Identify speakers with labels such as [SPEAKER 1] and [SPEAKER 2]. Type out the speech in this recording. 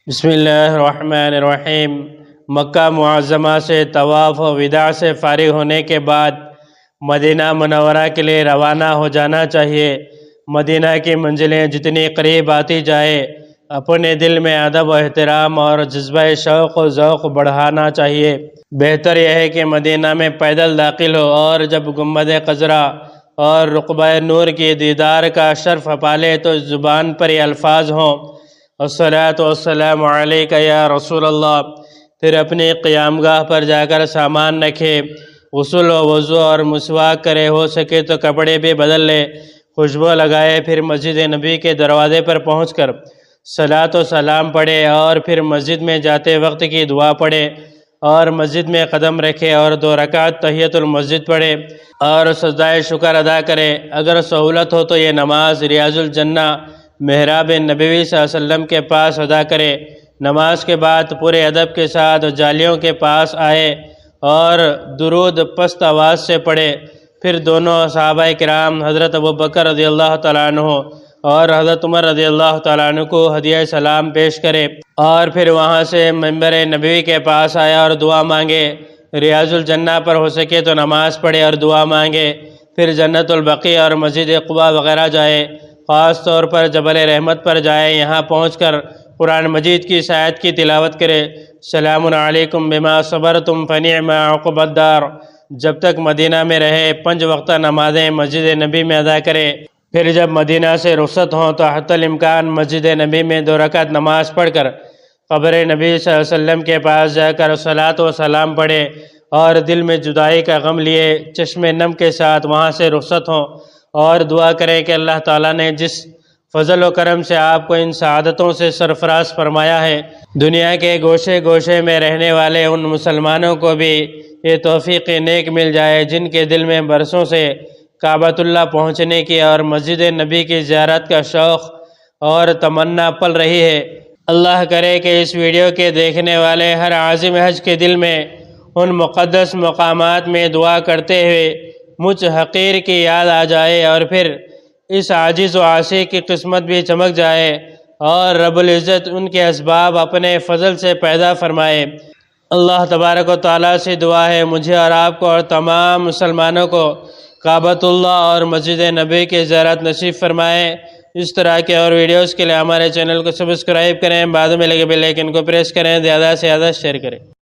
[SPEAKER 1] بسم اللہ الرحمن الرحیم۔ مکہ معظمہ سے طواف و وداع سے فارغ ہونے کے بعد مدینہ منورہ کے لیے روانہ ہو جانا چاہیے۔ مدینہ کی منزلیں جتنی قریب آتی جائے اپنے دل میں ادب و احترام اور جذبہ شوق و ذوق بڑھانا چاہیے۔ بہتر یہ ہے کہ مدینہ میں پیدل داخل ہو اور جب گنبد خضرا اور رقبہ نور کی دیدار کا شرف پالے تو زبان پر یہ الفاظ ہوں: الصلاۃ والسلام علیک یا رسول اللہ۔ پھر اپنی قیام گاہ پر جا کر سامان رکھے، غسل و وضو اور مسواک کرے، ہو سکے تو کپڑے بھی بدل لے، خوشبو لگائے، پھر مسجد نبی کے دروازے پر پہنچ کر صلاۃ و سلام پڑھے اور پھر مسجد میں جاتے وقت کی دعا پڑھے اور مسجد میں قدم رکھے اور 2 رکعت تحیۃ المسجد پڑھے اور سجدہ شکر ادا کرے۔ اگر سہولت ہو تو یہ نماز ریاض الجنہ محراب نبوی صلی اللہ علیہ وسلم کے پاس ادا کرے۔ نماز کے بعد پورے ادب کے ساتھ جالیوں کے پاس آئے اور درود پست آواز سے پڑھے۔ پھر دونوں صحابہ کرام حضرت ابوبکر رضی اللہ تعالیٰ عنہ اور حضرت عمر رضی اللہ تعالیٰ عنہ کو ہدیہ سلام پیش کرے اور پھر وہاں سے منبر نبوی کے پاس آیا اور دعا مانگے۔ ریاض الجنہ پر ہو سکے تو نماز پڑھے اور دعا مانگے۔ پھر جنت البقیع اور مسجد قباء وغیرہ جائے، خاص طور پر جبل رحمت پر جائے۔ یہاں پہنچ کر قرآن مجید کی اس آیت کی تلاوت کرے: سلام علیکم بما صبرتم فنعم عقبی الدار۔ جب تک مدینہ میں رہے 5 وقتہ نمازیں مسجد نبی میں ادا کرے۔ پھر جب مدینہ سے رخصت ہوں تو حتی الامکان مسجد نبی میں 2 رکعت نماز پڑھ کر قبر نبی صلی اللہ علیہ وسلم کے پاس جا کر صلاۃ و سلام پڑھے اور دل میں جدائی کا غم لیے چشم نم کے ساتھ وہاں سے رخصت ہوں اور دعا کریں کہ اللہ تعالیٰ نے جس فضل و کرم سے آپ کو ان سعادتوں سے سرفراز فرمایا ہے، دنیا کے گوشے گوشے میں رہنے والے ان مسلمانوں کو بھی یہ توفیق نیک مل جائے جن کے دل میں برسوں سے کعبۃ اللہ پہنچنے کی اور مسجد نبی کی زیارت کا شوق اور تمنا پل رہی ہے۔ اللہ کرے کہ اس ویڈیو کے دیکھنے والے ہر عازم حج کے دل میں ان مقدس مقامات میں دعا کرتے ہوئے مجھ حقیر کی یاد آ جائے اور پھر اس عاجز و عاصی کی قسمت بھی چمک جائے اور رب العزت ان کے اسباب اپنے فضل سے پیدا فرمائے۔ اللہ تبارک و تعالیٰ سے دعا ہے مجھے اور آپ کو اور تمام مسلمانوں کو کعبۃ اللہ اور مسجد نبی کی زیارت نصیب فرمائے۔ اس طرح کے اور ویڈیوز کے لیے ہمارے چینل کو سبسکرائب کریں، بعد میں لگے بیل آئیکن کو پریس کریں، زیادہ سے زیادہ شیئر کریں۔